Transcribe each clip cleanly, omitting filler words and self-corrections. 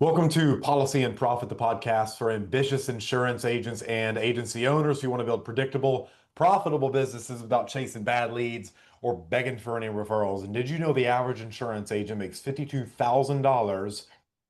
Welcome to Policy and Profit, the podcast for ambitious insurance agents and agency owners who want to build predictable, profitable businesses without chasing bad leads or begging for any referrals. And did you know the average insurance agent makes $52,000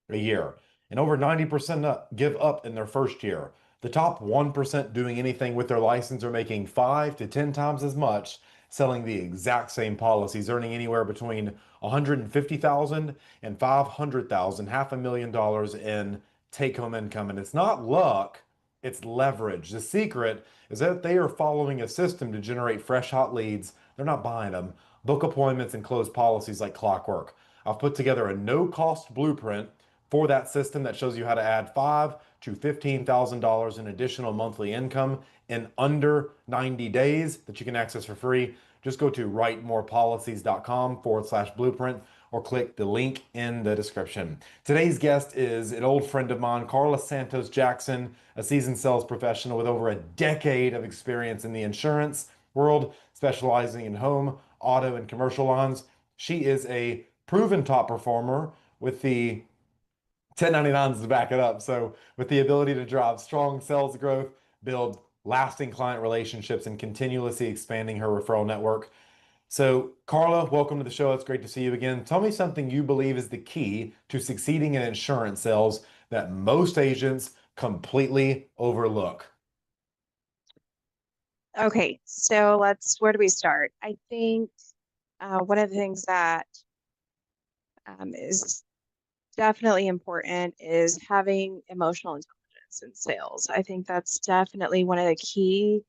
a year? And over 90% give up in their first year. The top 1% doing anything with their license are making 5 to 10 times as much selling the exact same policies, earning anywhere between 150,000 and 500,000, $500,000 in take-home income. And it's not luck, it's leverage. The secret is that they are following a system to generate fresh, hot leads. They're not buying them. Book appointments and close policies like clockwork. I've put together a no-cost blueprint for that system that shows you how to add $5,000 to $15,000 in additional monthly income in under 90 days that you can access for free. Just go to writemorepolicies.com/blueprint or click the link in the description. Today's guest is an old friend of mine, Carla Santos Jackson, a seasoned sales professional with over a decade of experience in the insurance world, specializing in home, auto, and commercial lines. She is a proven top performer with the 1099s to back it up. So with the ability to drive strong sales growth, build lasting client relationships, and continuously expanding her referral network. So Carla, welcome to the show. It's great to see you again. Tell me something you believe is the key to succeeding in insurance sales that most agents completely overlook. Okay, so where do we start? I think one of the things that is definitely important is having emotional intelligence in sales. I think that's definitely one of the key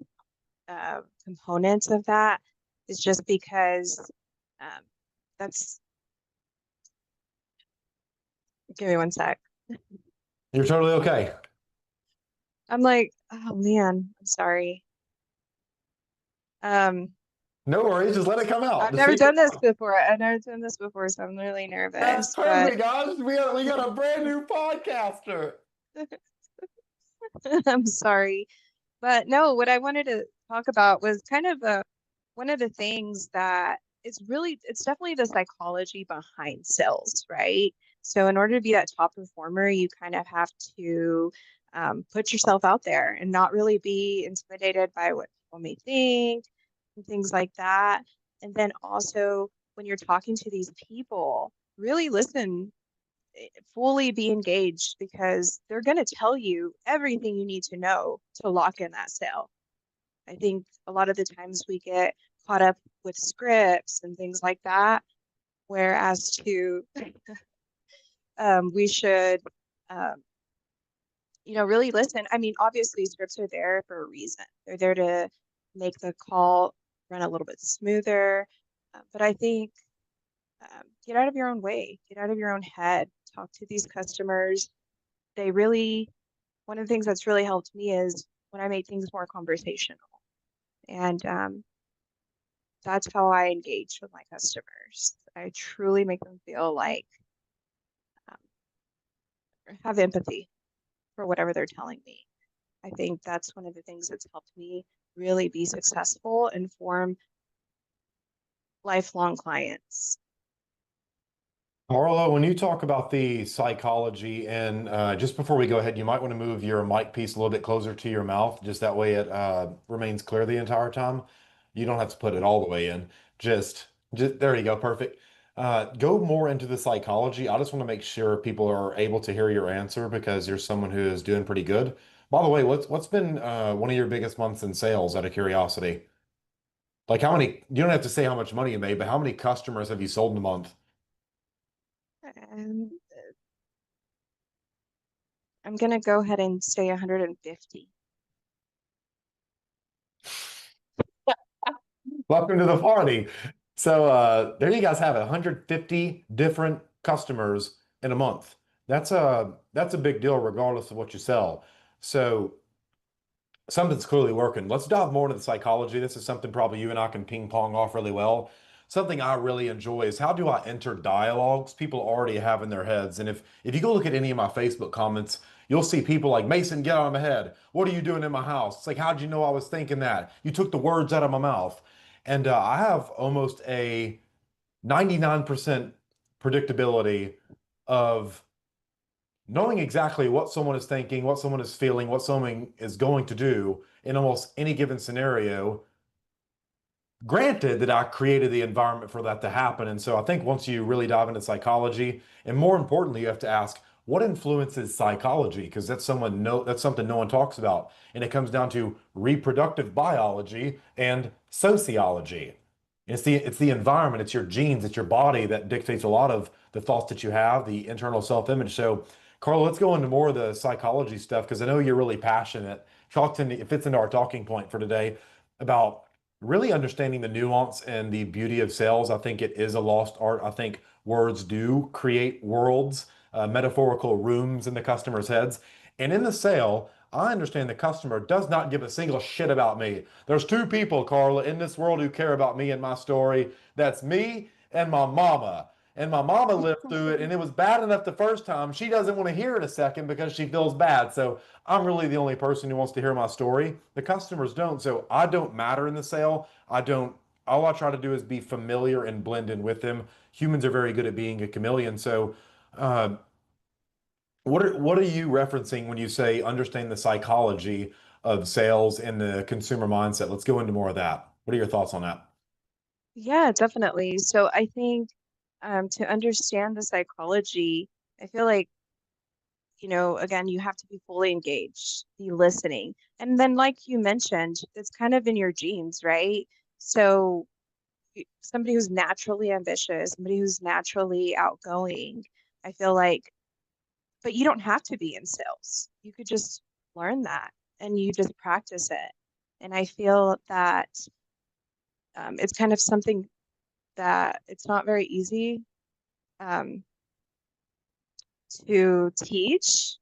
components of that, is just because that's, give me one sec. You're totally okay. I'm like, oh man, I'm sorry. No worries, just let it come out. I've The never secret. done this before. I've never done this before, so I'm really That's nervous, but perfect, guys. We got a brand new podcaster. I'm sorry. But no, what I wanted to talk about was kind of one of the things that it's definitely the psychology behind sales, right? So in order to be that top performer, you kind of have to put yourself out there and not really be intimidated by what people may think and things like that. And then also when you're talking to these people, really listen, fully be engaged, because they're going to tell you everything you need to know to lock in that sale. I think a lot of the times we get caught up with scripts and things like that, whereas to we should really listen. I mean, obviously scripts are there for a reason. They're there to make the call run a little bit smoother. But I think get out of your own way, get out of your own head, talk to these customers. One of the things that's really helped me is when I made things more conversational. And that's how I engage with my customers. I truly make them feel like have empathy for whatever they're telling me. I think that's one of the things that's helped me really be successful and form lifelong clients. Marlo, when you talk about the psychology, and just before we go ahead, you might want to move your mic piece a little bit closer to your mouth, just that way it remains clear the entire time. You don't have to put it all the way in. Just there you go, perfect. Go more into the psychology. I just want to make sure people are able to hear your answer because you're someone who is doing pretty good. By the way, what's been one of your biggest months in sales, out of curiosity? Like how many, you don't have to say how much money you made, but how many customers have you sold in a month? And I'm going to go ahead and say 150. Welcome to the party. So there you guys have it, 150 different customers in a month. That's a big deal regardless of what you sell. So something's clearly working. Let's dive more into the psychology. This is something probably you and I can ping pong off really well. Something I really enjoy is how do I enter dialogues people already have in their heads. And if you go look at any of my Facebook comments, you'll see people like, Mason, get out of my head. What are you doing in my house? It's like, how'd you know I was thinking that? You took the words out of my mouth. And I have almost a 99% predictability of knowing exactly what someone is thinking, what someone is feeling, what someone is going to do in almost any given scenario. Granted that I created the environment for that to happen. And so I think once you really dive into psychology, and more importantly, you have to ask what influences psychology, because that's something no one talks about. And it comes down to reproductive biology and sociology. It's the environment, it's your genes, it's your body that dictates a lot of the thoughts that you have, the internal self-image. So, Carla, let's go into more of the psychology stuff because I know you're really passionate. It fits into our talking point for today about really understanding the nuance and the beauty of sales. I think it is a lost art. I think words do create worlds, metaphorical rooms in the customer's heads. And in the sale, I understand the customer does not give a single shit about me. There's two people, Carla, in this world who care about me and my story. That's me and my mama. And my mama lived through it, and it was bad enough the first time. She doesn't want to hear it a second because she feels bad. So I'm really the only person who wants to hear my story. The customers don't. So I don't matter in the sale. I don't, all I try to do is be familiar and blend in with them. Humans are very good at being a chameleon. So, uh, what are you referencing when you say understand the psychology of sales and the consumer mindset? Let's go into more of that. What are your thoughts on that? Yeah, definitely. So I think to understand the psychology, I feel like, again, you have to be fully engaged, be listening. And then, like you mentioned, it's kind of in your genes, right? So somebody who's naturally ambitious, somebody who's naturally outgoing, I feel like, but you don't have to be in sales. You could just learn that and you just practice it. And I feel that it's kind of something that it's not very easy um, to teach.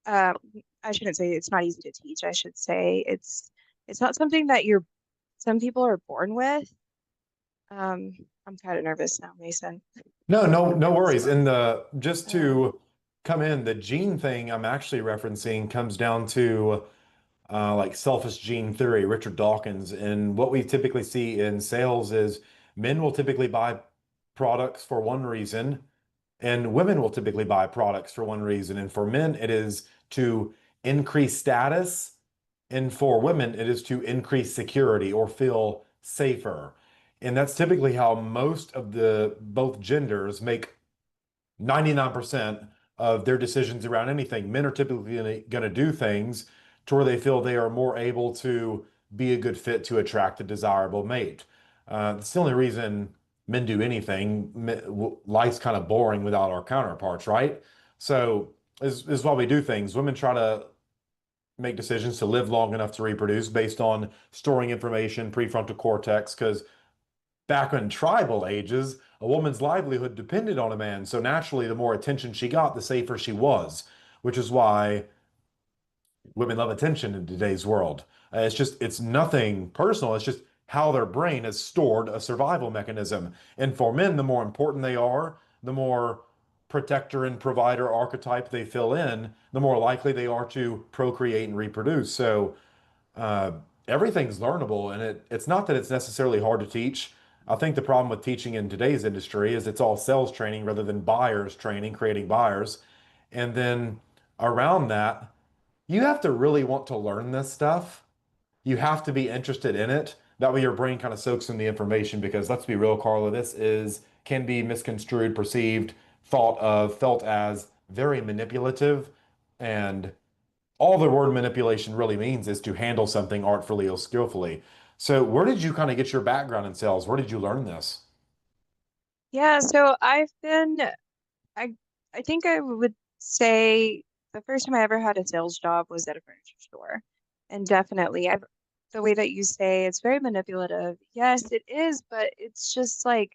Um, I shouldn't say it's not easy to teach. I should say it's not something that some people are born with. Um, I'm kind of nervous now, Mason. No, no, Put me no on the worries. spot. And the just Um, to come in, the gene thing I'm actually referencing comes down to like selfish gene theory, Richard Dawkins. And what we typically see in sales is men will typically buy products for one reason, and women will typically buy products for one reason. And for men, it is to increase status. And for women, it is to increase security or feel safer. And that's typically how most of the both genders make 99% of their decisions around anything. Men are typically going to do things to where they feel they are more able to be a good fit to attract a desirable mate. It's the only reason men do anything. Life's kind of boring without our counterparts, right? So is why we do things. Women try to make decisions to live long enough to reproduce based on storing information, prefrontal cortex, because back in tribal ages, a woman's livelihood depended on a man. So naturally, the more attention she got, the safer she was, which is why women love attention in today's world. It's nothing personal. It's just how their brain has stored a survival mechanism. And for men, the more important they are, the more protector and provider archetype they fill in, the more likely they are to procreate and reproduce. So uh, everything's learnable, and it's not that it's necessarily hard to teach. I think the problem with teaching in today's industry is it's all sales training rather than buyers training, creating buyers. And then around that, you have to really want to learn this stuff. You have to be interested in it. That way your brain kind of soaks in the information because let's be real, Carla, this is can be misconstrued, perceived, thought of, felt as very manipulative. And all the word manipulation really means is to handle something artfully or skillfully. So, where did you kind of get your background in sales? Where did you learn this? yeah, so I I think I would say the first time I ever had a sales job was at a furniture store. And definitely the way that you say it's very manipulative. Yes, it is, but it's just like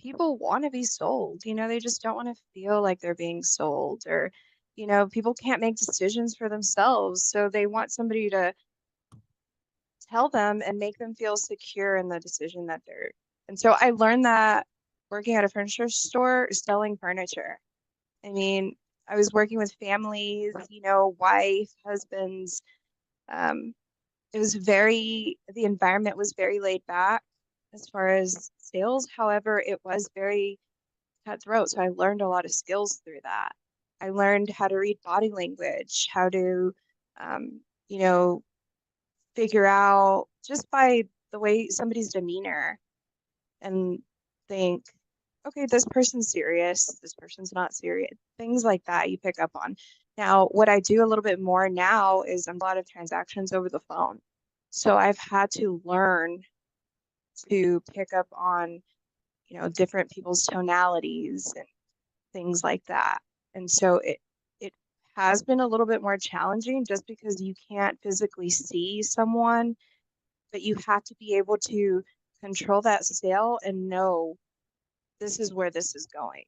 people want to be sold. They just don't want to feel like they're being sold or, people can't make decisions for themselves. So they want somebody to tell them and make them feel secure in the decision that they're. And so I learned that working at a furniture store, selling furniture. I mean, I was working with families, wife, husbands. Um, the environment was very laid back as far as sales. However, it was very cutthroat. So I learned a lot of skills through that. I learned how to read body language, how to, um, you know, figure out just by the way somebody's demeanor and think, okay, this person's serious, this person's not serious, things like that you pick up on. Now, what I do a little bit more now is a lot of transactions over the phone. So I've had to learn to pick up on, different people's tonalities and things like that. And so it has been a little bit more challenging just because you can't physically see someone, but you have to be able to control that sale and know this is where this is going.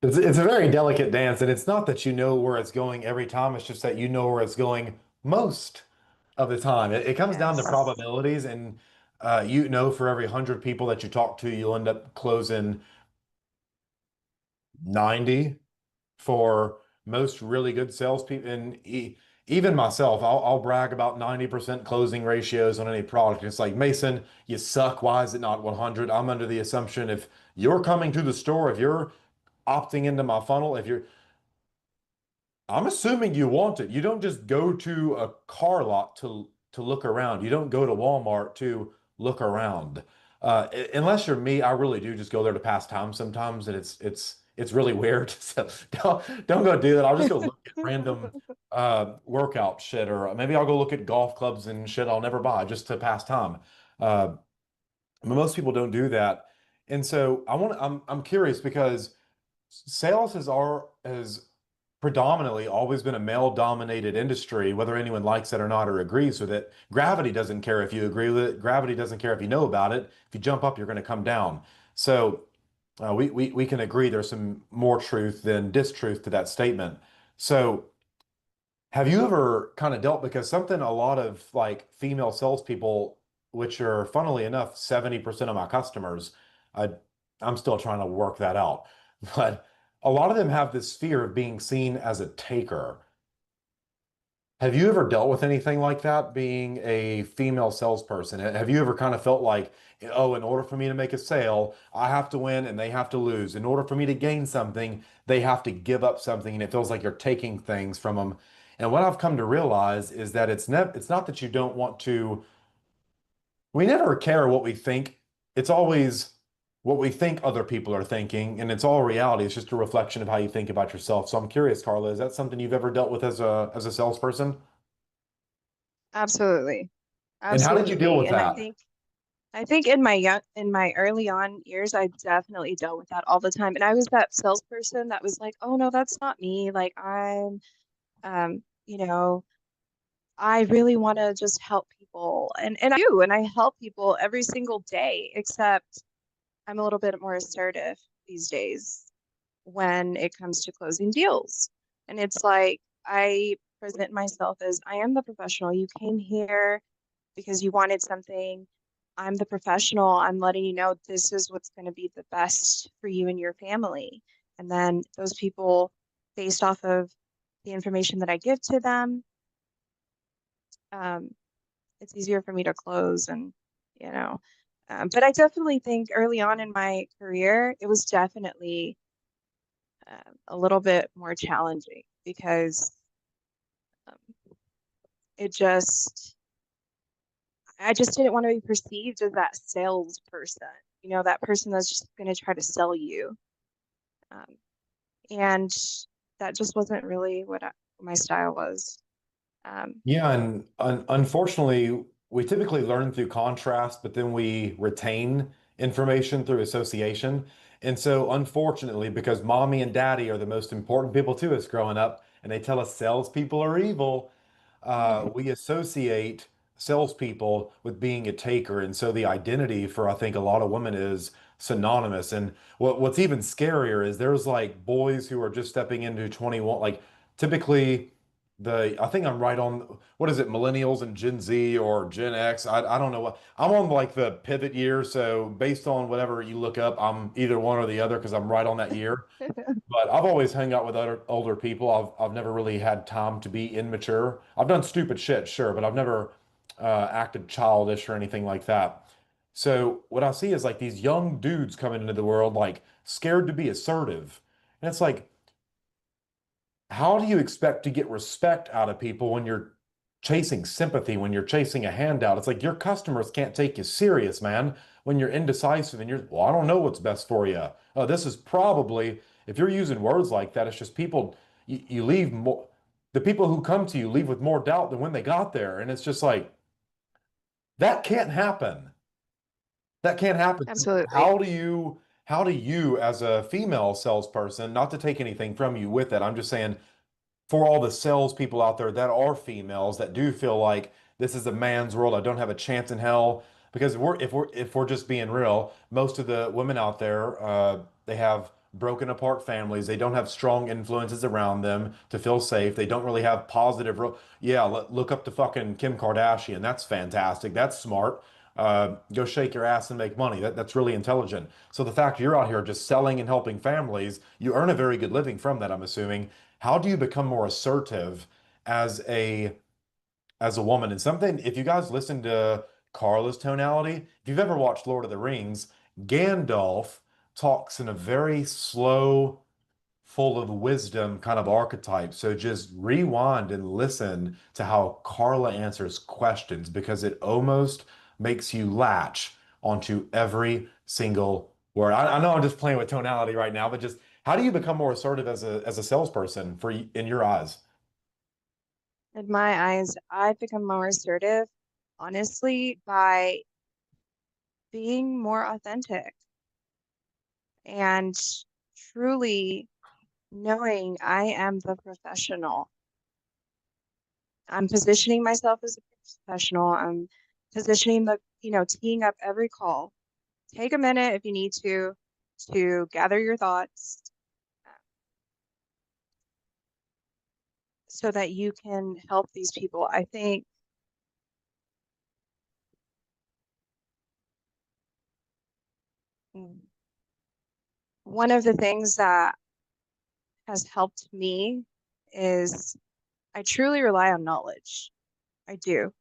It's a very delicate dance, and it's not that you know where it's going every time, it's just that you know where it's going most of the time. It comes down to Yes. probabilities, and you know for every 100 people that you talk to, you'll end up closing 90 for most really good salespeople. And even myself, I'll brag about 90% closing ratios on any product. It's like, Mason, you suck. Why is it not 100? I'm under the assumption if you're coming to the store, if you're opting into my funnel, if you're I'm assuming you want it. You don't just go to a car lot to look around. You don't go to Walmart to look around. Unless you're me, I really do just go there to pass time sometimes, and it's really weird. So don't go do that. I'll just go look at random workout shit, or maybe I'll go look at golf clubs and shit I'll never buy just to pass time. Uh, but most people don't do that, and so I'm curious because sales has predominantly always been a male-dominated industry, whether anyone likes it or not or agrees with it. Gravity doesn't care if you agree with it. Gravity doesn't care if you know about it. If you jump up, you're going to come down. So we can agree there's some more truth than distruth to that statement. So have you ever kind of dealt because something a lot of like female salespeople, which are funnily enough 70% of my customers, I I'm still trying to work that out. But a lot of them have this fear of being seen as a taker. Have you ever dealt with anything like that being a female salesperson? Have you ever kind of felt like, oh, in order for me to make a sale, I have to win and they have to lose. In order for me to gain something, they have to give up something, and it feels like you're taking things from them. And what I've come to realize is that it's not that you don't want to, we never care what we think. It's always what we think other people are thinking, and it's all reality. It's just a reflection of how you think about yourself. So I'm curious, Carla, is that something you've ever dealt with as a salesperson? Absolutely. And how did you deal Absolutely. with And I that? think I think in my early on years, I definitely dealt with that all the time. And I was that salesperson that was like, oh no, that's not me. Like I'm um, you know, I really want to just help people. And I do, and I help people every single day, except I'm a little bit more assertive these days when it comes to closing deals. And it's like I present myself as I am the professional. You came here because you wanted something. I'm the professional. I'm letting you know this is what's going to be the best for you and your family. And then those people, based off of the information that I give to them, um, it's easier for me to close and, you know. But I definitely think early on in my career, it was definitely a little bit more challenging because um, it just, I just didn't want to be perceived as that salesperson, that person that's just going to try to sell you. Um, and that just wasn't really what my style was. Um, Yeah, and unfortunately, we typically learn through contrast, but then we retain information through association. And so, unfortunately, because mommy and daddy are the most important people to us growing up, and they tell us salespeople are evil, we associate salespeople with being a taker. And so the identity for, I think, a lot of women is synonymous. And what's even scarier is there's like boys who are just stepping into 21, like typically I think I'm right on, what is it, millennials and Gen Z or Gen X? I don't know what, I'm on like the pivot year. So based on whatever you look up, I'm either one or the other because I'm right on that year. But I've always hung out with older people. I've never really had time to be immature. I've done stupid shit, sure, but I've never acted childish or anything like that. So what I see is like these young dudes coming into the world, like scared to be assertive. And it's like, how do you expect to get respect out of people when you're chasing sympathy, when you're chasing a handout? It's like your customers can't take you serious, man, when you're indecisive and you're, well, I don't know what's best for you. This is probably, if you're using words like that, it's just people, you leave more, the people who come to you leave with more doubt than when they got there. And it's just like, that can't happen. That can't happen. Absolutely. How do you as a female salesperson, not to take anything from you with it, I'm just saying for all the salespeople out there that are females that do feel like this is a man's world, I don't have a chance in hell. Because if we're just being real, most of the women out there, they have broken apart families. They don't have strong influences around them to feel safe. They don't really have positive. Yeah, look up to fucking Kim Kardashian. That's fantastic. That's smart. Go shake your ass and make money. That's really intelligent. So the fact you're out here just selling and helping families, you earn a very good living from that, I'm assuming. How do you become more assertive as a woman? And something, if you guys listen to Carla's tonality, if you've ever watched Lord of the Rings, Gandalf talks in a very slow, full of wisdom kind of archetype. So just rewind and listen to how Carla answers questions because it almost makes you latch onto every single word. I know I'm just playing with tonality right now, but just how do you become more assertive as a salesperson in your eyes? In my eyes, I've become more assertive, honestly, by being more authentic and truly knowing I am the professional. I'm positioning myself as a professional. I'm positioning teeing up every call. Take a minute if you need to gather your thoughts so that you can help these people. I think one of the things that has helped me is I truly rely on knowledge. I do.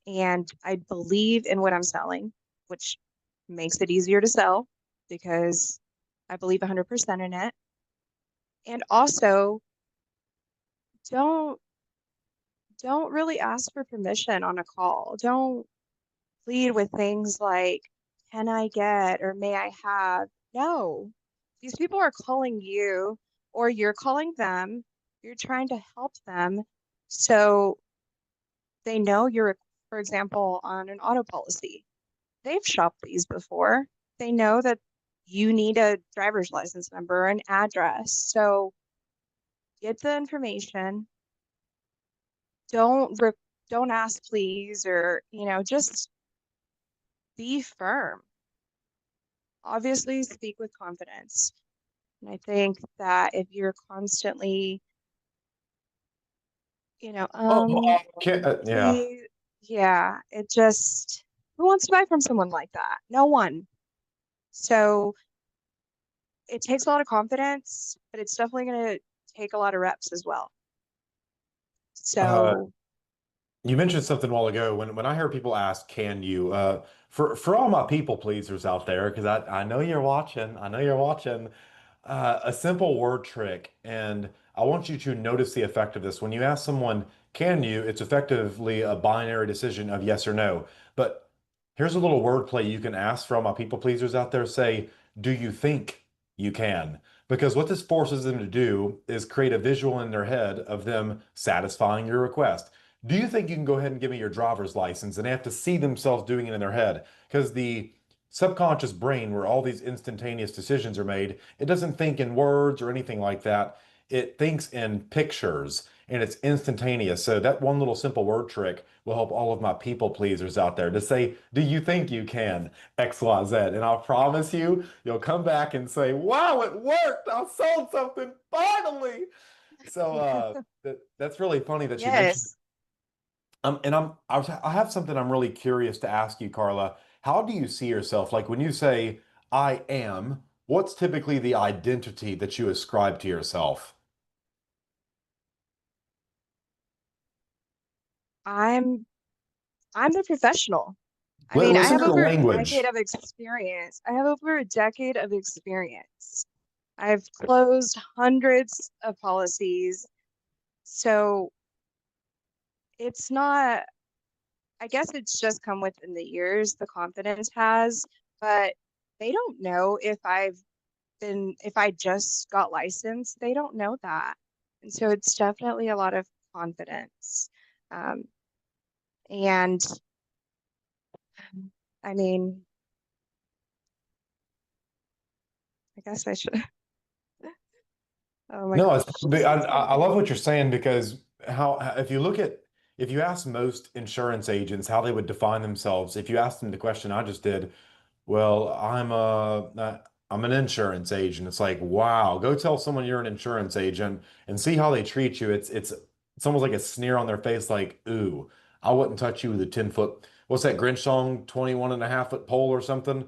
And I believe in what I'm selling, which makes it easier to sell because I believe 100% in it. And also, don't don't really ask for permission on a call. Don't lead with things like, can I get or may I have? No. These people are calling you or you're calling them. You're trying to help them. So they know you're, for example, on an auto policy. They've shopped these before. They know that you need a driver's license number, an address. So get the information. Don't don't ask please or, just be firm. Obviously, speak with confidence. And I think that if you're constantly, you know, Yeah. please, yeah, it just, who wants to buy from someone like that? No one. So it takes a lot of confidence, but it's definitely going to take a lot of reps as well. Uh, So You mentioned something a while ago when I hear people ask, "Can you?" For all my people pleasers out there, because I know you're watching, I know you're watching. A simple word trick, and I want you to notice the effect of this. When you ask someone, "Can you?" It's effectively a binary decision of yes or no. But here's a little wordplay you can ask for all my people pleasers out there. Say, "Do you think you can?" Because what this forces them to do is create a visual in their head of them satisfying your request. Do you think you can go ahead and give me your driver's license? And they have to see themselves doing it in their head because the subconscious brain, where all these instantaneous decisions are made, it doesn't think in words or anything like that. It thinks in pictures and it's instantaneous. So that one little simple word trick will help all of my people pleasers out there to say, "Do you think you can XYZ?" And I promise you, you'll come back and say, "Wow, it worked. I sold something finally." So that's really funny that you mentioned. yes, I have something I'm really curious to ask you, Carla. How do you see yourself? Like when you say I am, what's typically the identity that you ascribe to yourself? I'm I'm a professional. I mean, I Listen have to the over a decade language. of experience. I have over a decade of experience. I've closed hundreds of policies. So it's not, I guess it's just come within the years, the confidence has, but they don't know if I just got licensed, they don't know that. And so it's definitely a lot of confidence. Um, and I mean, I guess I should, oh my No, gosh, it's, this is I gonna love what be, you're saying because if you look at, if you ask most insurance agents how they would define themselves, if you ask them the question I just did, well, I'm an insurance agent. It's like, wow, go tell someone you're an insurance agent and see how they treat you. It's almost like a sneer on their face, like, ooh, I wouldn't touch you with a 10-foot, what's that Grinch song, 21.5 foot pole or something?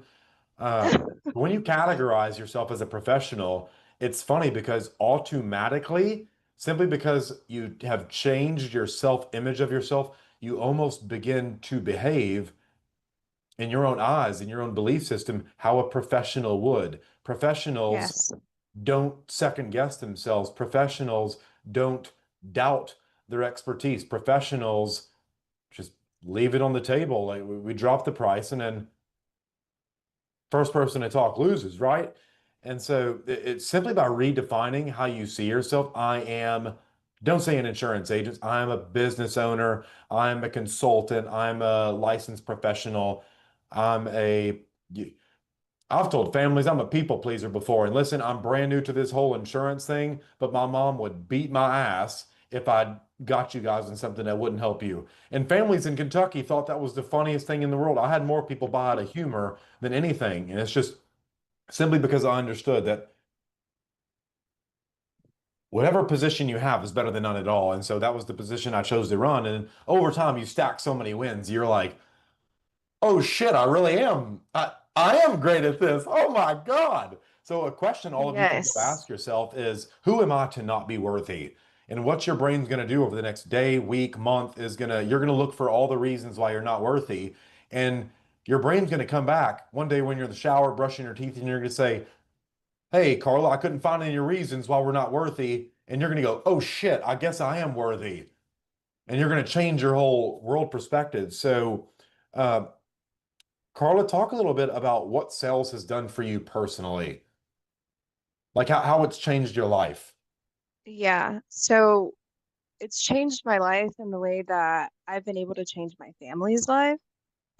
When you categorize yourself as a professional, it's funny because automatically, simply because you have changed your self-image of yourself, you almost begin to behave in your own eyes, in your own belief system, how a professional would. Professionals yes, don't second guess themselves. Professionals don't doubt their expertise. Professionals just leave it on the table. Like we drop the price and then first person to talk loses, right? And so it's simply by redefining how you see yourself. Don't say an insurance agent, I'm a business owner, I'm a consultant, I'm a licensed professional, I'm a, I've told families I'm a people pleaser before. And listen, I'm brand new to this whole insurance thing, but my mom would beat my ass if I got you guys in something that wouldn't help you. And families in Kentucky thought that was the funniest thing in the world. I had more people buy out of humor than anything. And it's just simply because I understood that whatever position you have is better than none at all. And so that was the position I chose to run. And over time, you stack so many wins. You're like, oh shit, I really am. I am great at this. Oh my God. So a question all of you can go yes, ask yourself is, who am I to not be worthy? And what your brain's going to do over the next day, week, month is you're going to look for all the reasons why you're not worthy. And your brain's going to come back one day when you're in the shower, brushing your teeth, and you're going to say, hey, Carla, I couldn't find any reasons why we're not worthy. And you're going to go, oh shit, I guess I am worthy. And you're going to change your whole world perspective. So, uh, Carla, talk a little bit about what sales has done for you personally, like how it's changed your life. yeah. So it's changed my life in the way that I've been able to change my family's life.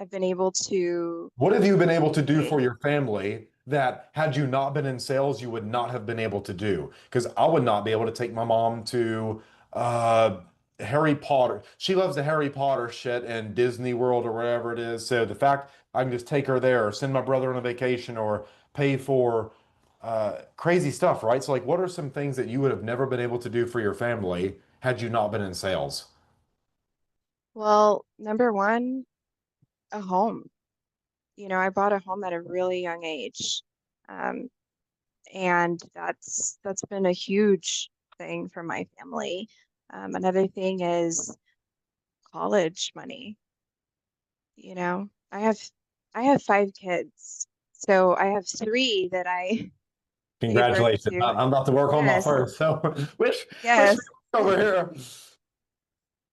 I've been able to What have you been able to do create, for your family that had you not been in sales, you would not have been able to do? Because I would not be able to take my mom to uh, Harry Potter. She loves the Harry Potter shit and Disney World or wherever it is. So the fact I can just take her there or send my brother on a vacation or pay for crazy stuff, right? So like, what are some things that you would have never been able to do for your family had you not been in sales? well, number one, a home. I bought a home at a really young age. Um, and that's been a huge thing for my family. Another thing is college money. I have 5 kids, so I have three that I paid for Congratulations. to. I'm about to work on my Yes, first. So wish me yes. over here.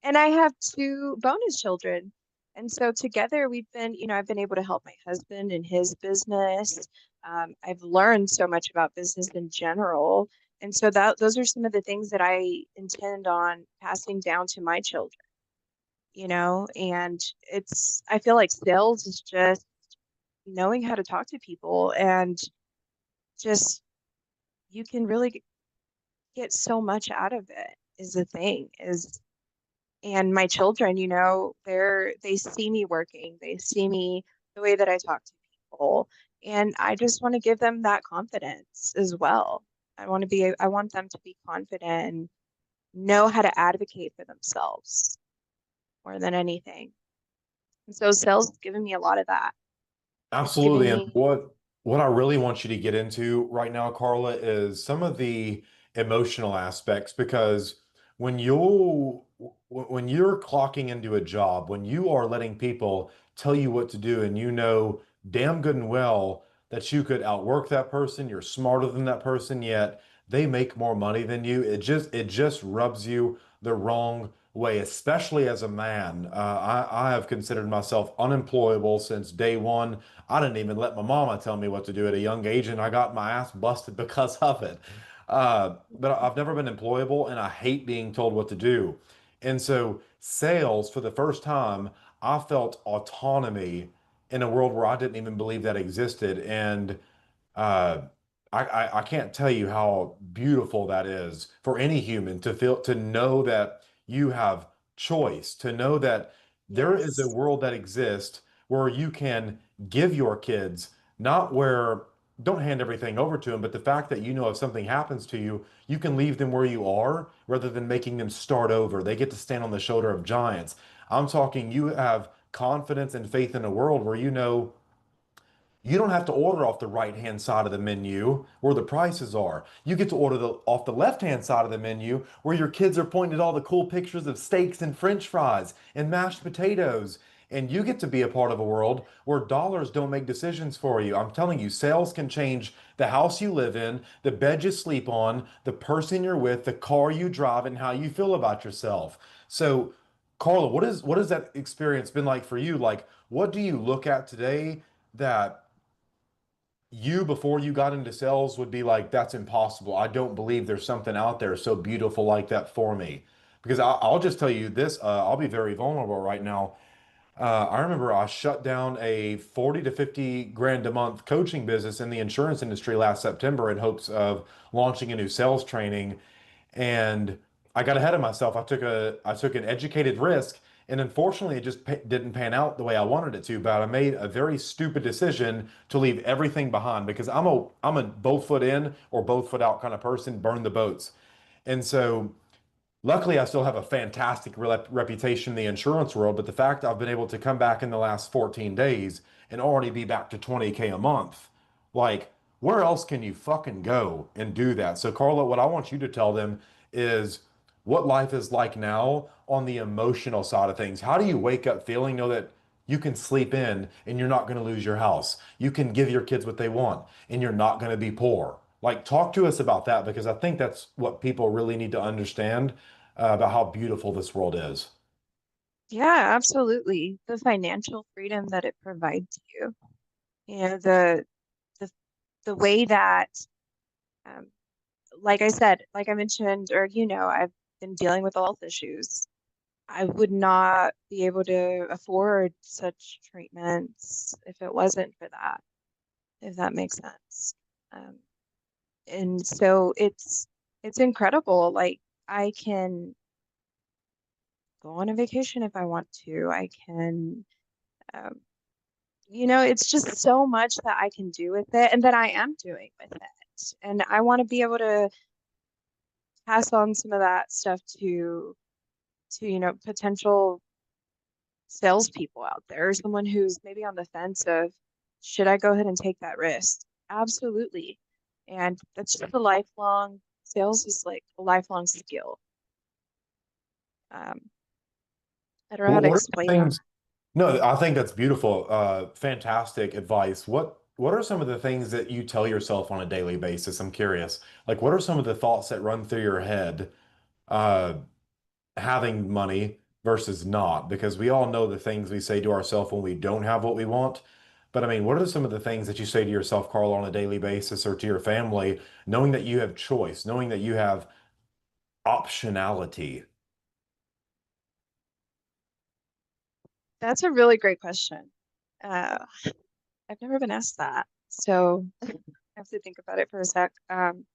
And I have two bonus children. And so together I've been able to help my husband in his business. I've learned so much about business in general. And so those are some of the things that I intend on passing down to my children, and I feel like sales is just knowing how to talk to people and just, you can really get so much out of it is the thing is. And my children, they see me working, they see me the way that I talk to people, and I just want to give them that confidence as well. I want them to be confident and know how to advocate for themselves more than anything. And so sales has given me a lot of that. It's given Absolutely. And me, what I really want you to get into right now, Carla, is some of the emotional aspects because when you're clocking into a job, when you are letting people tell you what to do and you know damn good and well that you could outwork that person, you're smarter than that person, yet they make more money than you, it just rubs you the wrong way, especially as a man. I have considered myself unemployable since day one. I didn't even let my mama tell me what to do at a young age, and I got my ass busted because of it. But I've never been employable, and I hate being told what to do. And so, sales, for the first time, I felt autonomy in a world where I didn't even believe that existed. And uh, I can't tell you how beautiful that is for any human to feel, to know that you have choice, to know that there is a Yes. world that exists where you can give your kids, not where, don't hand everything over to them, but the fact that you know if something happens to you, you can leave them where you are rather than making them start over. They get to stand on the shoulder of giants. I'm talking, you have confidence and faith in a world where you know you don't have to order off the right-hand side of the menu where the prices are. You get to order off the left-hand side of the menu where your kids are pointing at all the cool pictures of steaks and French fries and mashed potatoes. And you get to be a part of a world where dollars don't make decisions for you. I'm telling you, sales can change the house you live in, the bed you sleep on, the person you're with, the car you drive, and how you feel about yourself. So, Carla, what has that experience been like for you? Like, what do you look at today that you before you got into sales would be like, that's impossible. I don't believe there's something out there so beautiful like that for me. Because I'll just tell you this, I'll be very vulnerable right now. I remember I shut down a 40 to 50 grand a month coaching business in the insurance industry last September in hopes of launching a new sales training. And I got ahead of myself. I took an educated risk, and unfortunately, it just didn't pan out the way I wanted it to. But I made a very stupid decision to leave everything behind because I'm a both foot in or both foot out kind of person, burn the boats. And so luckily, I still have a fantastic reputation in the insurance world, but the fact I've been able to come back in the last 14 days and already be back to 20K a month, like, where else can you fucking go and do that? So, Carla, what I want you to tell them is what life is like now on the emotional side of things. How do you wake up feeling, know that you can sleep in and you're not going to lose your house? You can give your kids what they want and you're not going to be poor. Like, talk to us about that because I think that's what people really need to understand about how beautiful this world is. Yeah, absolutely. The financial freedom that it provides you. You know, the the way that um, like I said, like I mentioned, or I've been dealing with health issues. I would not be able to afford such treatments if it wasn't for that, if that makes sense. Um, and so it's incredible. Like I can go on a vacation if I want to. I can, um, it's just so much that I can do with it and that I am doing with it. And I want to be able to pass on some of that stuff to potential salespeople out there, or someone who's maybe on the fence of should I go ahead and take that risk? Absolutely. And that's just a lifelong sales is like a lifelong skill. Um, I don't know how What to what are the explain that. things? No, I think that's beautiful. Fantastic advice. What are some of the things that you tell yourself on a daily basis? I'm curious. Like, what are some of the thoughts that run through your head, uh, having money versus not? Because we all know the things we say to ourselves when we don't have what we want. But I mean, what are some of the things that you say to yourself, Carl, on a daily basis or to your family, knowing that you have choice, knowing that you have optionality? That's a really great question. Uh, I've never been asked that. So I have to think about it for a sec. I'm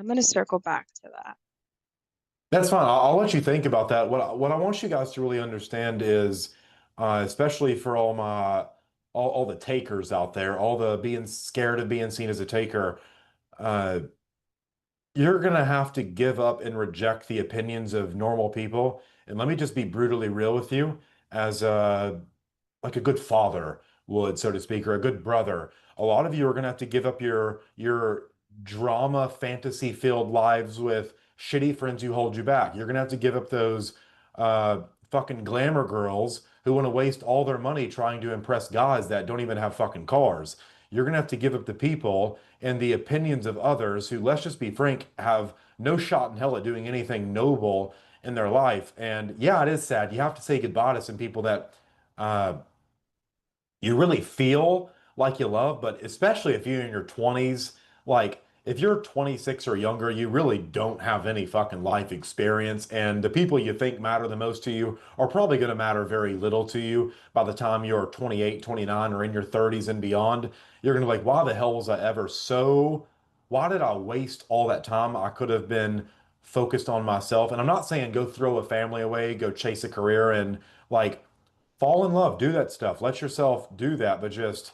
going to circle back to that. That's fine. I'll let you think about that. What I want you guys to really understand is, especially for all the takers out there, all the being scared of being seen as a taker, uh, you're gonna have to give up and reject the opinions of normal people. And let me just be brutally real with you, as like a good father would, so to speak, or a good brother. A lot of you are going to have to give up your drama fantasy filled lives with shitty friends who hold you back. You're going to have to give up those fucking glamour girls who want to waste all their money trying to impress guys that don't even have fucking cars. you're going to have to give up the people and the opinions of others who, let's just be frank, have no shot in hell at doing anything noble in their life. And yeah, it is sad. You have to say goodbye to some people that uh, you really feel like you love, but especially if you're in your 20s, like if you're 26 or younger, you really don't have any fucking life experience. And the people you think matter the most to you are probably going to matter very little to you by the time you're 28, 29, or in your 30s and beyond. You're going to be like, why the hell was I ever so, why did I waste all that time? I could have been focused on myself. And I'm not saying go throw a family away, go chase a career and like fall in love, do that stuff. Let yourself do that, but just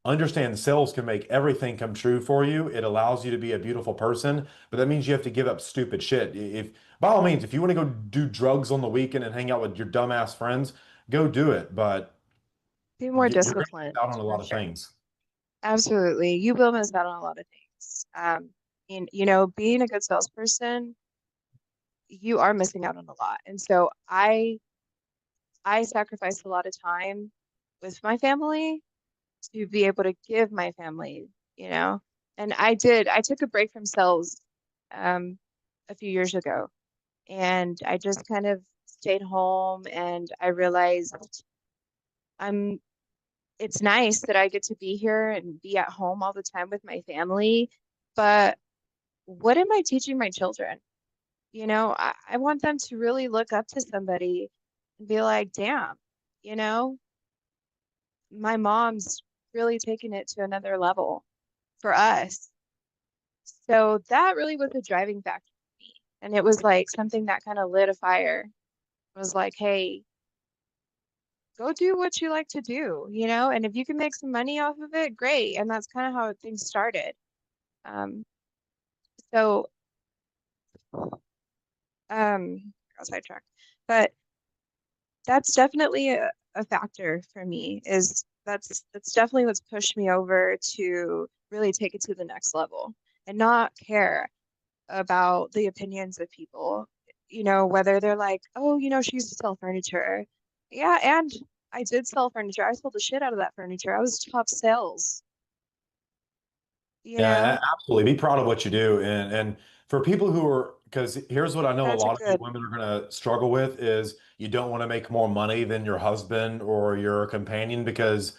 understand sales can make everything come true for you. It allows you to be a beautiful person, but that means you have to give up stupid shit. If by all means, if you want to go do drugs on the weekend and hang out with your dumbass friends, go do it. But Be more you're going to disciplined miss out on a for lot of sure. things. Absolutely. You will miss out on a lot of things. And being a good salesperson, you are missing out on a lot. And so I sacrificed a lot of time with my family to be able to give my family, you know. And I took a break from sales um a few years ago, and I just kind of stayed home, and I realized I'm it's nice that I get to be here and be at home all the time with my family, but what am I teaching my children? I want them to really look up to somebody and be like, damn, you know, my mom's really taking it to another level for us. So that really was a driving factor for me. And it was like something that kind of lit a fire. It was like, hey, go do what you like to do, and if you can make some money off of it, great. And that's kind of how things started. Um, so got sidetracked. But that's definitely a factor for me, is that's definitely what's pushed me over to really take it to the next level and not care about the opinions of people, whether they're like, oh, she used to sell furniture. Yeah, and I did sell furniture. I sold the shit out of that furniture. I was top sales, you Yeah, know. absolutely. Be proud of what you do. And for people who are, because here's what I know a That's a lot of you good. women are going to struggle with is you don't want to make more money than your husband or your companion because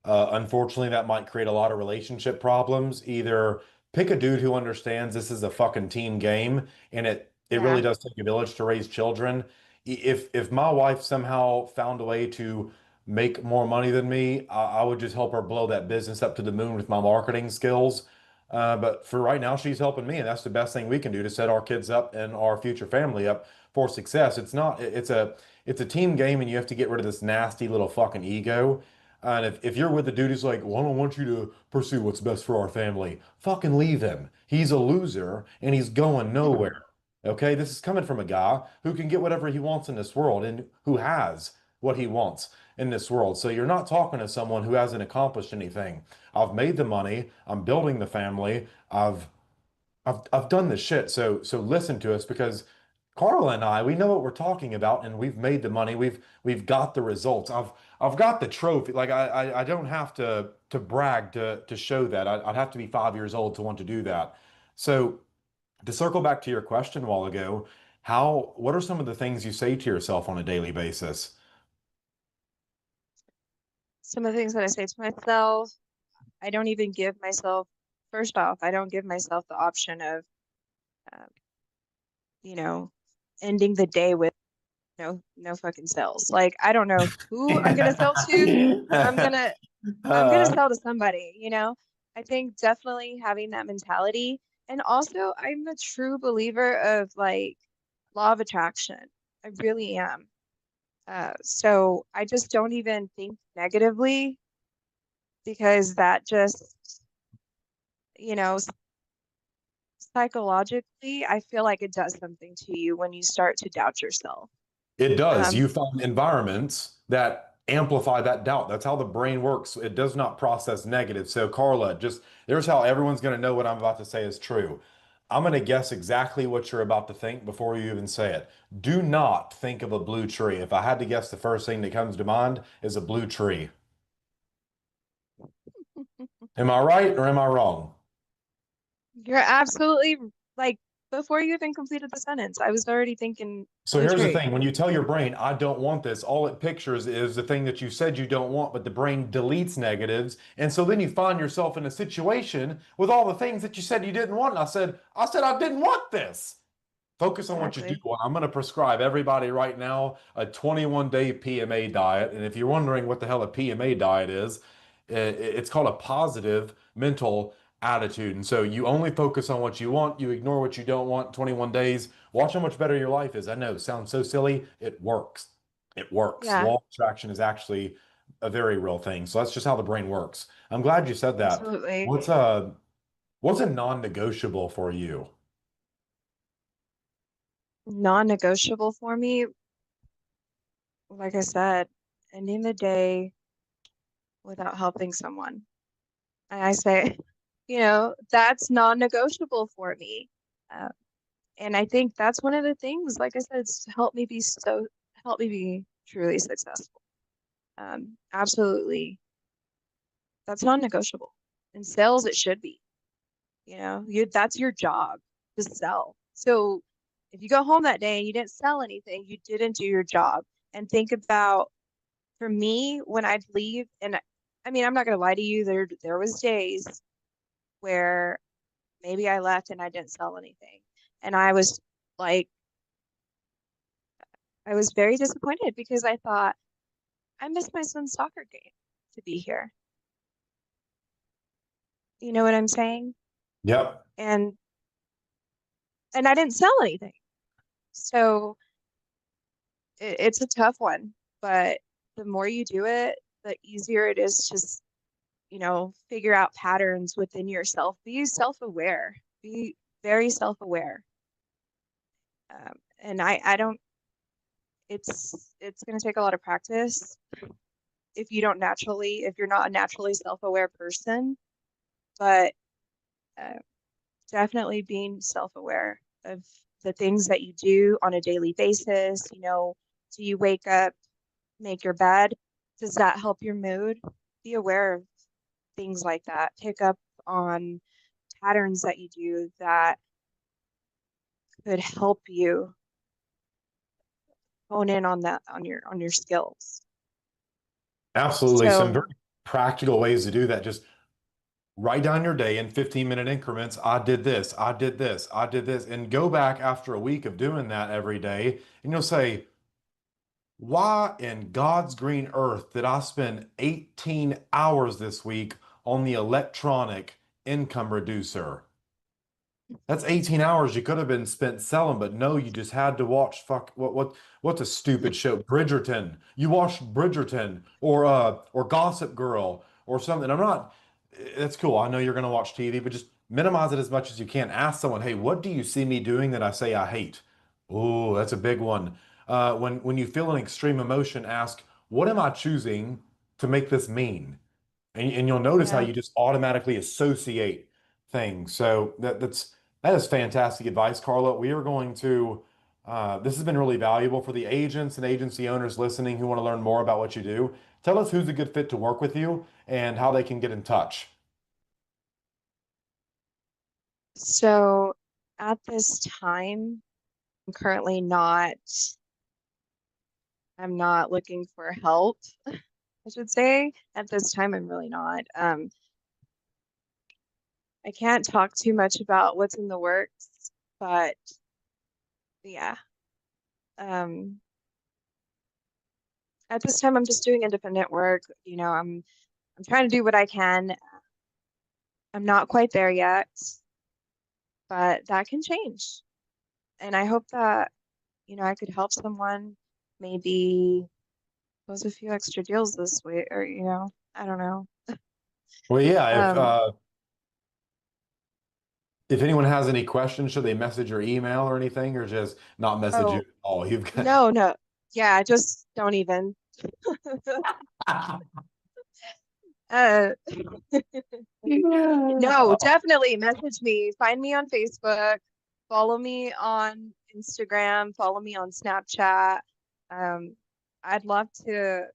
unfortunately, that might create a lot of relationship problems. Either pick a dude who understands this is a fucking team game and it really Yeah. does take a village to raise children. If my wife somehow found a way to make more money than me, I would just help her blow that business up to the moon with my marketing skills. But for right now, she's helping me, and that's the best thing we can do to set our kids up and our future family up for success. It's not, it's a team game, and you have to get rid of this nasty little fucking ego. And if you're with a dude who's like, well, I don't want you to pursue what's best for our family, fucking leave him. He's a loser and he's going nowhere. Okay, this is coming from a guy who can get whatever he wants in this world and who has what he wants in this world. So you're not talking to someone who hasn't accomplished anything. I've made the money, I'm building the family, I've done this shit. So listen to us because Carla and I, we know what we're talking about, and we've made the money. We've got the results. I've got the trophy. Like I don't have to brag to show that. I'd have to be 5 years old to want to do that. So to circle back to your question a while ago, what are some of the things you say to yourself on a daily basis? Some of the things that I say to myself, I don't even give myself, first off, I don't give myself the option of, um, you know, ending the day with no fucking sales. Like, I don't know who I'm gonna sell to, but I'm gonna Uh, sell to somebody, I think definitely having that mentality. And also, I'm a true believer of like law of attraction. I really am. So I just don't even think negatively, because that just, you know, psychologically, I feel like it does something to you when you start to doubt yourself. It does. Um, You find environments that amplify that doubt. That's how the brain works. It does not process negative. So, Carla, just there's how everyone's going to know what I'm about to say is true. I'm going to guess exactly what you're about to think before you even say it. Do not think of a blue tree. If I had to guess, the first thing that comes to mind is a blue tree. Am I right or am I wrong? You're absolutely like before you even completed the sentence, I was already thinking So the here's the truth. thing. When you tell your brain, I don't want this, all it pictures is the thing that you said you don't want, but the brain deletes negatives. And so then you find yourself in a situation with all the things that you said you didn't want. And I said I didn't want this. Focus on what you do. Exactly. I'm going to prescribe everybody right now a 21-day PMA diet. And if you're wondering what the hell a PMA diet is, it's called a positive mental attitude. And so you only focus on what you want, you ignore what you don't want. 21 days. Watch how much better your life is. I know it sounds so silly. It works. It works. Yeah, Law of attraction is actually a very real thing. So that's just how the brain works. I'm glad you said that. absolutely. What's a non-negotiable for you? Non-negotiable for me, like I said, ending the day without helping someone. And I say, that's non-negotiable for me. Uh, and I think that's one of the things, like I said, it's help me be truly successful. Absolutely. That's non-negotiable. In sales, it should be. That's your job to sell. So if you go home that day and you didn't sell anything, you didn't do your job. And think about, for me, when I'd leave, and I mean, I'm not gonna lie to you, there was days where maybe I left and I didn't sell anything. And like, I was very disappointed because I thought I missed my son's soccer game to be here. You know what I'm saying? Yep. And I didn't sell anything. So it's a tough one, but the more you do it, the easier it is to, figure out patterns within yourself. Be self-aware. Be very self-aware. And I don't. It's going to take a lot of practice if you're not a naturally self-aware person, but uh, definitely being self-aware of the things that you do on a daily basis. Do you wake up, make your bed? Does that help your mood? Be aware of things like that. Pick up on patterns that you do that could help you hone in on your skills. Absolutely. Some So very practical ways to do that. Just write down your day in 15-minute increments. I did this, I did this, I did this, and go back after a week of doing that every day, and you'll say, why in God's green earth did I spend 18 hours this week on the electronic income reducer? That's 18 hours you could have been spent selling, but no, you just had to watch what's a stupid show? Bridgerton. You watched Bridgerton or Gossip Girl or something. That's cool. I know you're gonna watch TV, but just minimize it as much as you can. Ask someone, hey, what do you see me doing that I say I hate? Oh, that's a big one. When you feel an extreme emotion, ask, what am I choosing to make this mean? And you'll notice how yeah. you just automatically associate things. So that is fantastic advice, Carla. We are going to this has been really valuable for the agents and agency owners listening who want to learn more about what you do. Tell us who's a good fit to work with you and how they can get in touch. So at this time, I'm currently not, I'm not looking for help, I should say. At this time, I'm really not. I can't talk too much about what's in the works, but yeah. Um, at this time, I'm just doing independent work. I'm trying to do what I can. I'm not quite there yet, but that can change. And I hope that, I could help someone maybe close a few extra deals this week, or, I don't know. Well, yeah, Um, if anyone has any questions, should they message your email or anything, or just not message you oh, at all? You've got no, no. Yeah, just don't even. Uh, no, Yeah. definitely message me. Find me on Facebook. Follow me on Instagram. Follow me on Snapchat. Um, I'd love to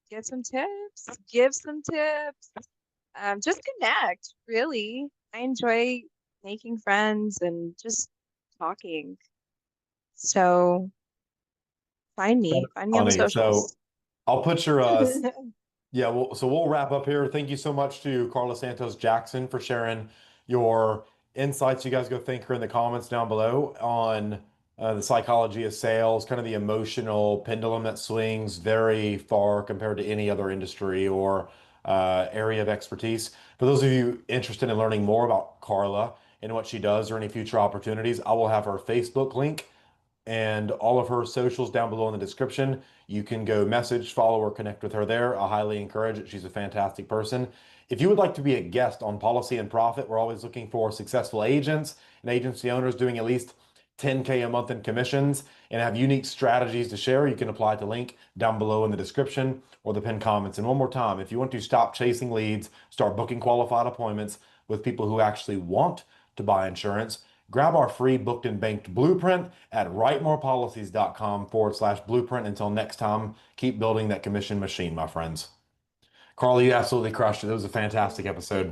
get some tips, give some tips. just connect, really. I enjoy making friends and just talking. So Kind of find me on the funny. So socials. I'll put your yeah, so we'll wrap up here. Thank you so much to Carla Santos Jackson for sharing your insights. You guys go thank her in the comments down below on the psychology of sales, kind of the emotional pendulum that swings very far compared to any other industry or area of expertise. For those of you interested in learning more about Carla and what she does or any future opportunities, I will have her Facebook link and all of her socials down below in the description. You can go message, follow, or connect with her there. I highly encourage it. She's a fantastic person. If you would like to be a guest on Policy and Profit, we're always looking for successful agents and agency owners doing at least 10K a month in commissions and have unique strategies to share. You can apply to link down below in the description or the pinned comments. And one more time, if you want to stop chasing leads, start booking qualified appointments with people who actually want to buy insurance, grab our free booked and banked blueprint at writemorepolicies.com/blueprint. Until next time, keep building that commission machine, my friends. Carl, you absolutely crushed it. It was a fantastic episode.